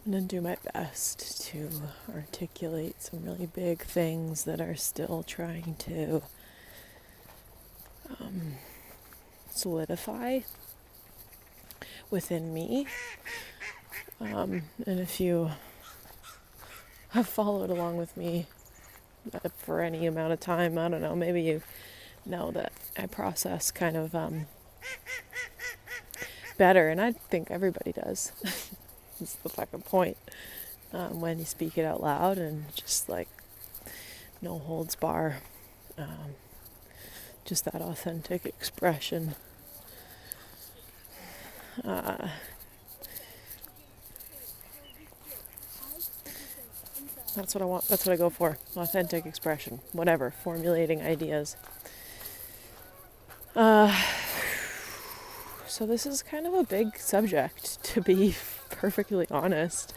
I'm going to do my best to articulate some really big things that are still trying to solidify within me. And if you have followed along with me for any amount of time, I don't know, maybe you know that I process kind of better, and I think everybody does. That's the fucking point. When you speak it out loud and just like no holds bar, just that authentic expression. That's what I want. That's what I go for. Authentic expression. Whatever. Formulating ideas. So this is kind of a big subject, to be perfectly honest.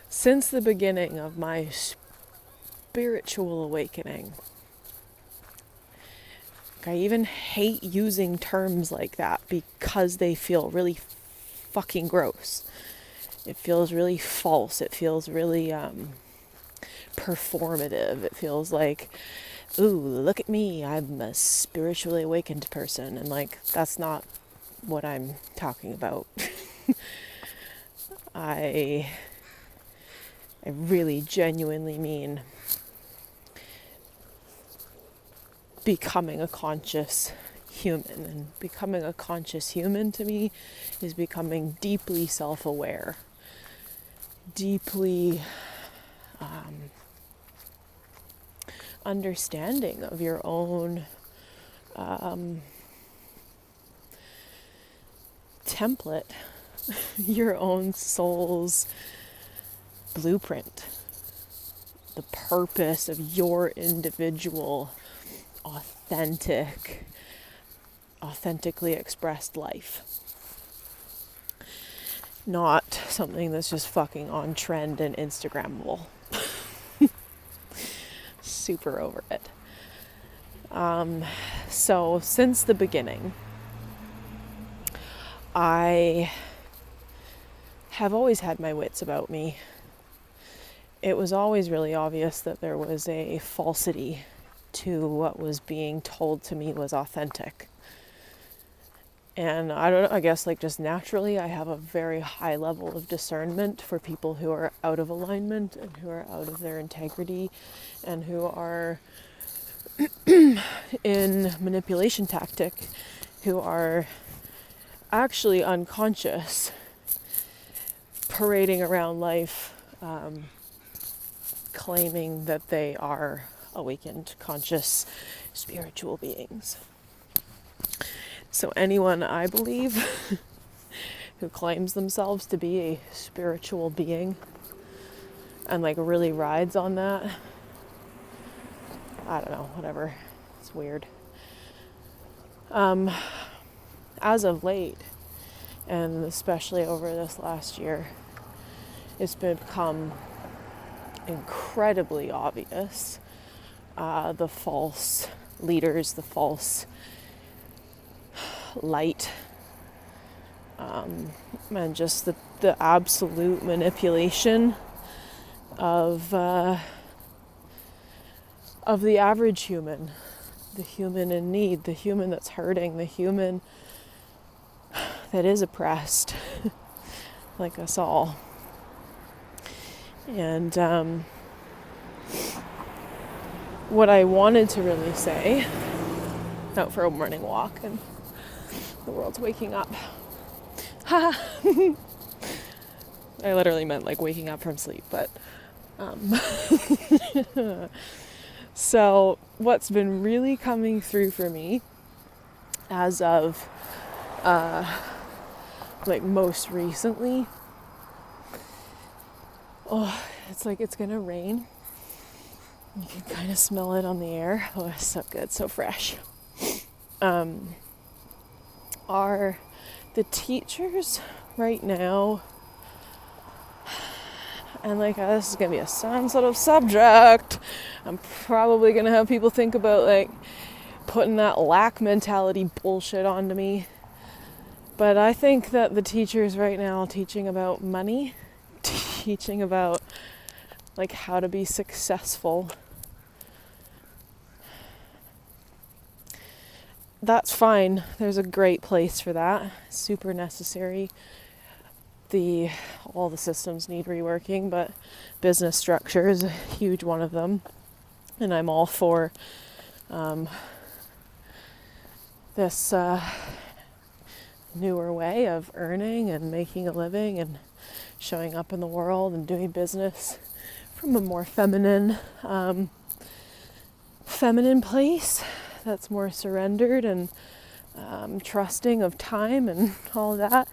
Since the beginning of my spiritual awakening, I even hate using terms like that because they feel really fucking gross. It feels really false. It feels really performative. It feels like, ooh, look at me, I'm a spiritually awakened person. And like, that's not what I'm talking about. I really genuinely mean becoming a conscious human. And becoming a conscious human to me is becoming deeply self-aware, deeply understanding of your own template, your own soul's blueprint, the purpose of your individual authentically expressed life. Not something that's just fucking on trend and Instagrammable. Super over it. So since the beginning, I have always had my wits about me. It was always really obvious that there was a falsity to what was being told to me was authentic. And I guess like just naturally I have a very high level of discernment for people who are out of alignment and who are out of their integrity and who are in manipulation tactic, who are actually unconscious, parading around life, claiming that they are awakened, conscious, spiritual beings. So anyone, I believe, who claims themselves to be a spiritual being and like really rides on that, I don't know, whatever. It's weird. As of late, and especially over this last year, it's become incredibly obvious, the false leaders, the false light, and just the absolute manipulation of the average human, the human in need, the human that's hurting, the human that is oppressed, like us all. And what I wanted to really say, out for a morning walk and the world's waking up. I literally meant like waking up from sleep, but so what's been really coming through for me as of like most recently, it's like it's gonna rain. You can kind of smell it on the air. Oh, it's so good, so fresh. Are the teachers right now, and like this is gonna be a sensitive subject. I'm probably gonna have people think about like putting that lack mentality bullshit onto me. But I think that the teachers right now teaching about money teaching about like how to be successful. That's fine. There's a great place for that. Super necessary. All the systems need reworking, but business structure is a huge one of them. And I'm all for this newer way of earning and making a living and showing up in the world and doing business from a more feminine place that's more surrendered and trusting of time and all that,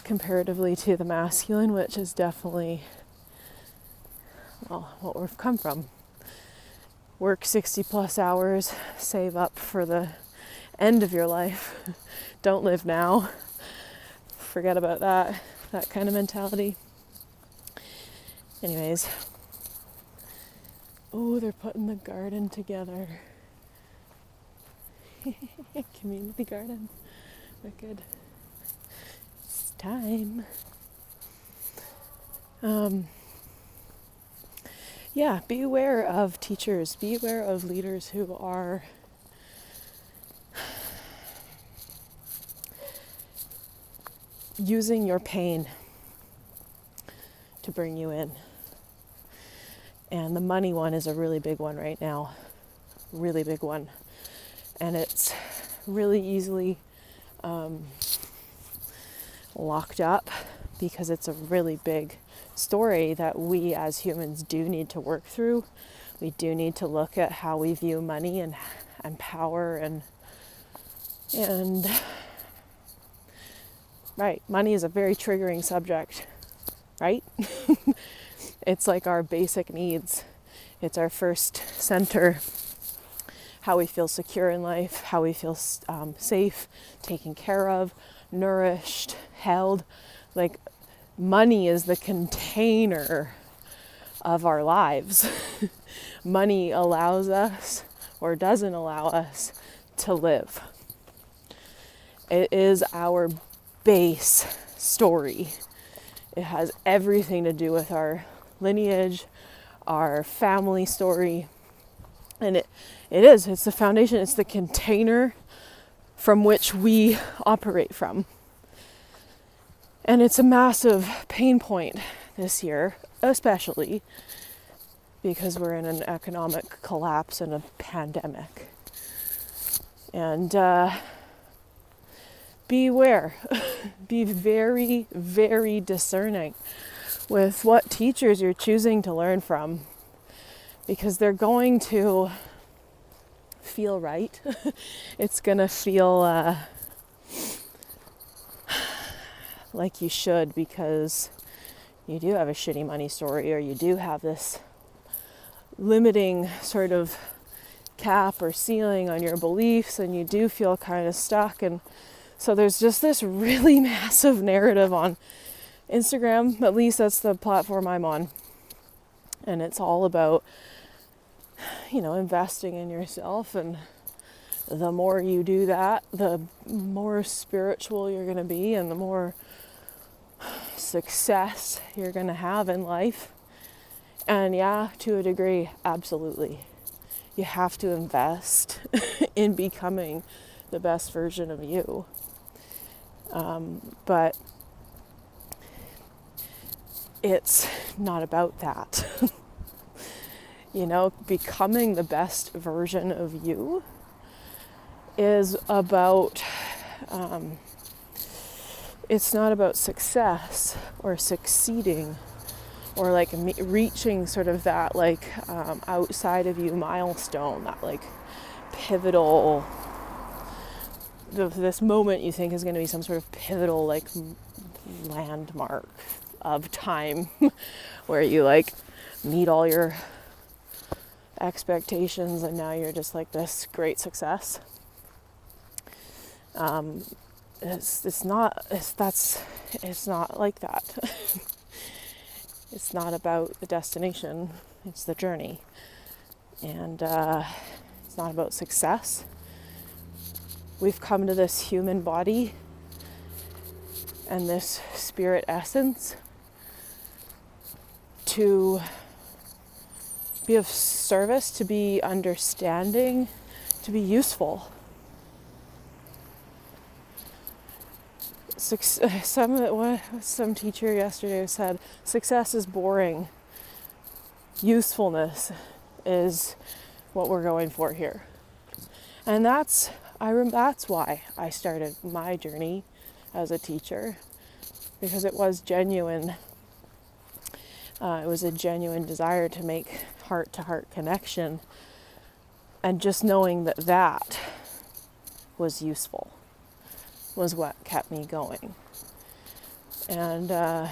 comparatively to the masculine, which is definitely, well, what we've come from. Work 60 plus hours, save up for the end of your life. Don't live now. Forget about that kind of mentality. Anyways. Oh, they're putting the garden together. Community garden. Wicked. It's time. Yeah, be aware of teachers. Be aware of leaders who are using your pain to bring you in. And the money one is a really big one right now. Really big one. And it's really easily locked up because it's a really big story that we as humans do need to work through. We do need to look at how we view money and power and right, money is a very triggering subject, right? It's like our basic needs. It's our first center. How we feel secure in life, how we feel safe, taken care of, nourished, held. Like money is the container of our lives. Money allows us or doesn't allow us to live. It is our base story. It has everything to do with our lineage, our family story. And it's the foundation, it's the container from which we operate from. And it's a massive pain point this year, especially because we're in an economic collapse and a pandemic. And beware, be very, very discerning with what teachers you're choosing to learn from. Because they're going to feel right. It's going to feel like you should because you do have a shitty money story or you do have this limiting sort of cap or ceiling on your beliefs and you do feel kind of stuck. And so there's just this really massive narrative on Instagram. At least that's the platform I'm on. And it's all about investing in yourself, and the more you do that, the more spiritual you're going to be and the more success you're going to have in life. And yeah, to a degree, absolutely. You have to invest in becoming the best version of you. But it's not about that. Becoming the best version of you is about, it's not about success or succeeding or like reaching sort of that like outside of you milestone, that like pivotal, this moment you think is going to be some sort of pivotal like landmark of time where you like meet all your expectations and now you're just like this great success. It's not like that. It's not about the destination, it's the journey. And it's not about success. We've come to this human body and this spirit essence to be of service, to be understanding, to be useful. Some teacher yesterday said, success is boring. Usefulness is what we're going for here. And that's why I started my journey as a teacher, because it was genuine. It was a genuine desire to make heart-to-heart connection, and just knowing that was useful was what kept me going. And I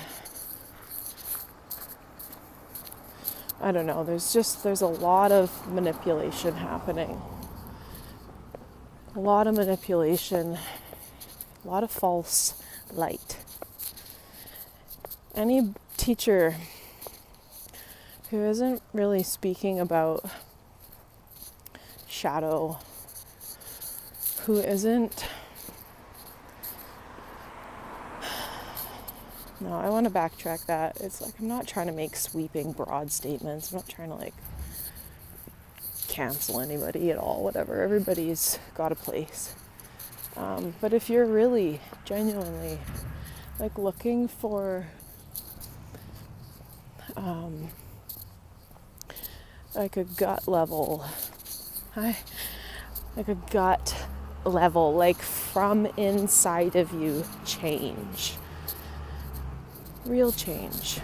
don't know, there's a lot of manipulation happening. A lot of manipulation, a lot of false light. Any teacher who isn't really speaking about shadow, who isn't... No, I want to backtrack that. It's like, I'm not trying to make sweeping, broad statements. I'm not trying to cancel anybody at all, whatever. Everybody's got a place. But if you're really genuinely looking for a gut level, from inside of you change, real change,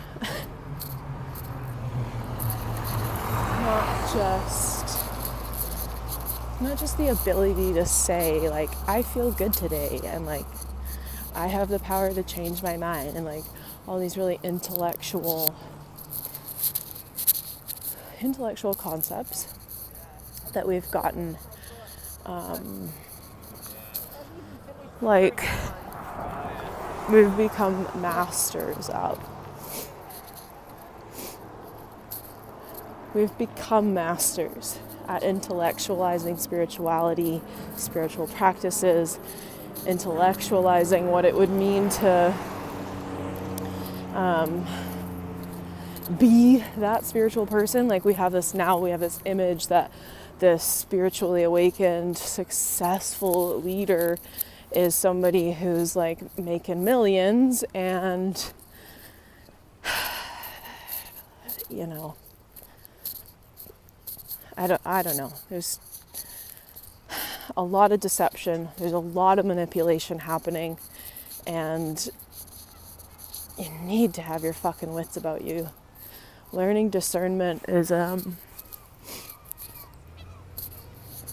not just the ability to say I feel good today, and I have the power to change my mind, and all these really intellectual concepts that we've gotten we've become masters of. We've become masters at intellectualizing spirituality, spiritual practices, intellectualizing what it would mean to be that spiritual person. We have this image that this spiritually awakened, successful leader is somebody who's making millions, and I don't know. There's a lot of deception. There's a lot of manipulation happening, and you need to have your fucking wits about you. Learning discernment is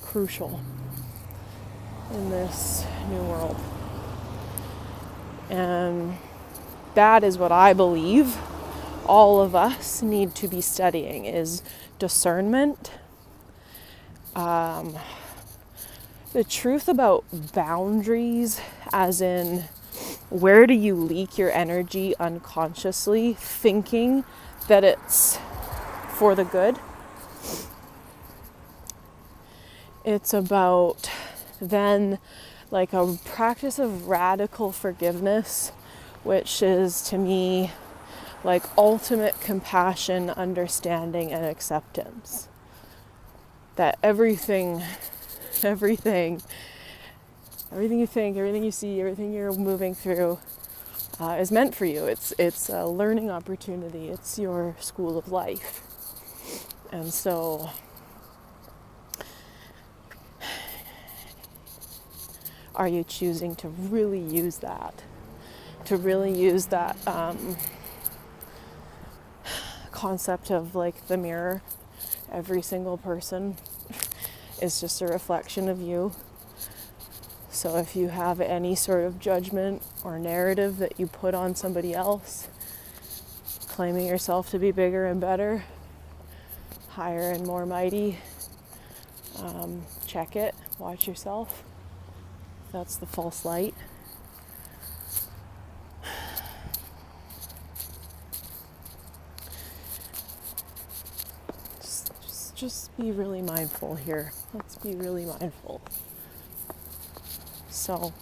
crucial in this new world. And that is what I believe all of us need to be studying, is discernment. The truth about boundaries, as in where do you leak your energy unconsciously, thinking that it's for the good. It's about then a practice of radical forgiveness, which is to me ultimate compassion, understanding, and acceptance. That everything you think, everything you see, everything you're moving through is meant for you. It's a learning opportunity. It's your school of life. And so are you choosing to really use that? To really use that concept of the mirror. Every single person is just a reflection of you. So if you have any sort of judgment or narrative that you put on somebody else, claiming yourself to be bigger and better, higher and more mighty, check it, watch yourself. That's the false light. Just be really mindful here. Let's be really mindful. So,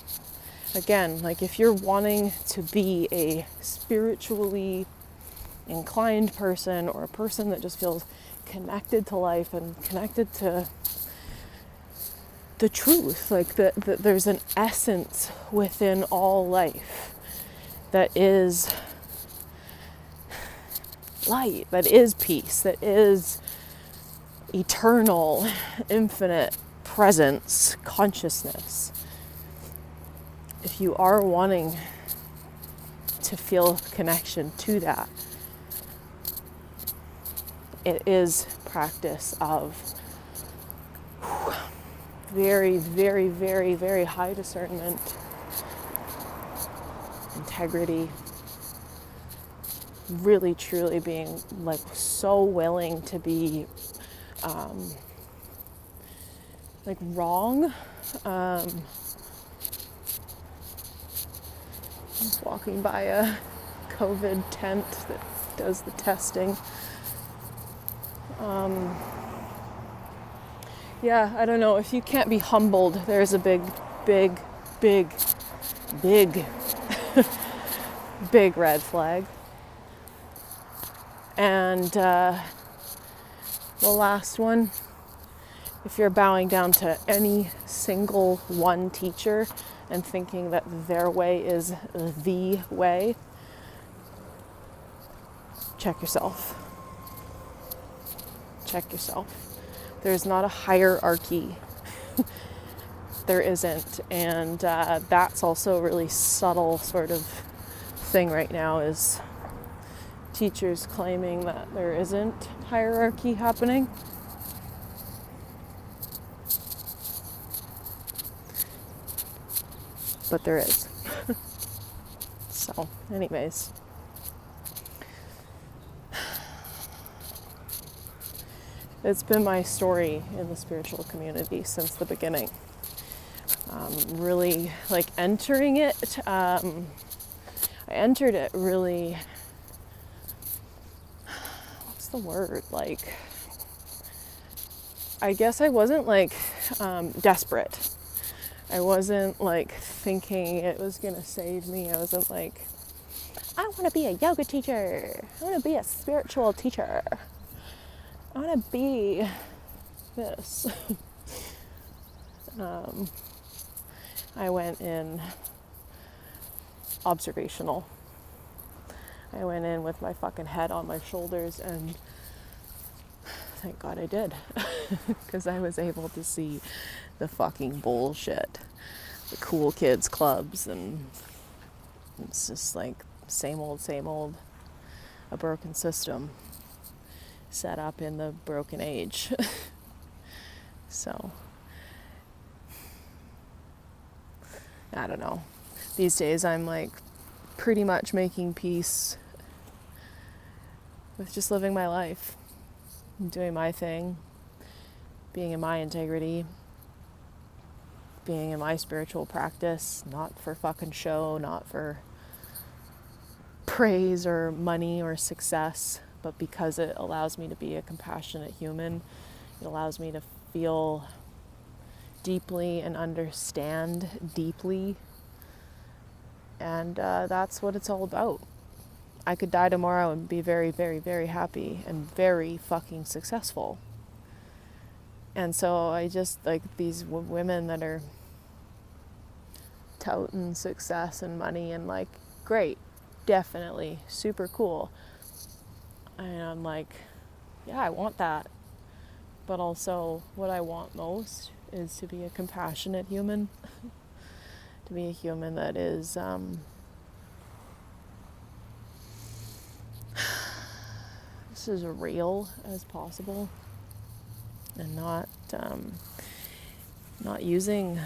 again, if you're wanting to be a spiritually inclined person or a person that just feels connected to life and connected to the truth, like that there's an essence within all life that is light, that is peace, that is eternal, infinite presence, consciousness. If you are wanting to feel connection to that, it is practice of very, very, very, very high discernment, integrity, really truly being like so willing to be like wrong. I was walking by a COVID tent that does the testing. Yeah, I don't know. If you can't be humbled, there's a big, big, big, big, big red flag. And the last one, if you're bowing down to any single one teacher and thinking that their way is the way, check yourself. Check yourself. There's not a hierarchy. There isn't. And that's also a really subtle sort of thing right now, is teachers claiming that there isn't hierarchy happening. But there is. So, anyways. It's been my story in the spiritual community since the beginning. Really, like, entering it, I entered it really, what's the word? Like, I guess I wasn't, like, desperate. I wasn't, like, thinking it was going to save me. I wasn't like, I want to be a yoga teacher. I want to be a spiritual teacher. I want to be this. I went in observational. I went in with my fucking head on my shoulders, and thank God I did. Because I was able to see the fucking bullshit. The cool kids clubs, and it's just like same old, a broken system set up in the broken age. So, I don't know. These days I'm like pretty much making peace with just living my life, doing my thing, being in my integrity, being in my spiritual practice, not for fucking show, not for praise or money or success, but because it allows me to be a compassionate human. It allows me to feel deeply and understand deeply. And that's what it's all about. I could die tomorrow and be very, very, very happy and very fucking successful. And so I just, like, these women that are touting success and money, and like, great, definitely, super cool. And I'm like, yeah, I want that. But also, what I want most is to be a compassionate human. To be a human that is just as real as possible, and not using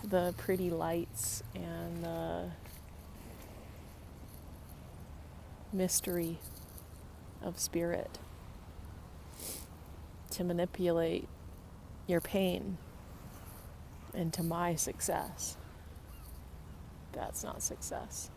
the pretty lights and the mystery of spirit to manipulate your pain into my success. That's not success.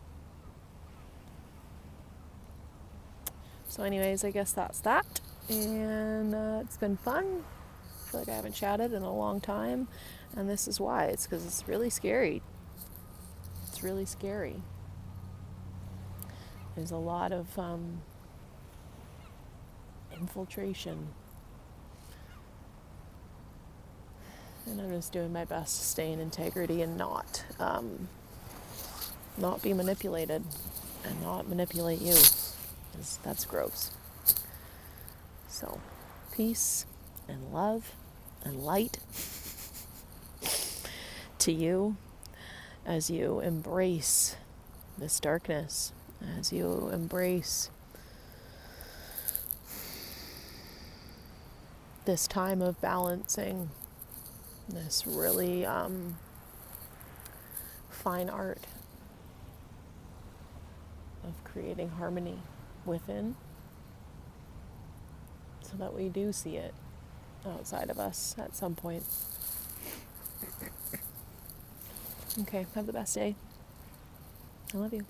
So anyways, I guess that's that. And it's been fun. I feel like I haven't chatted in a long time. And this is why. It's because it's really scary. It's really scary. is a lot of infiltration. And I'm just doing my best to stay in integrity and not be manipulated and not manipulate you, 'cause that's gross. So, peace and love and light to you as you embrace this darkness, as you embrace this time of balancing, this really fine art of creating harmony within, so that we do see it outside of us at some point. Okay, have the best day. I love you.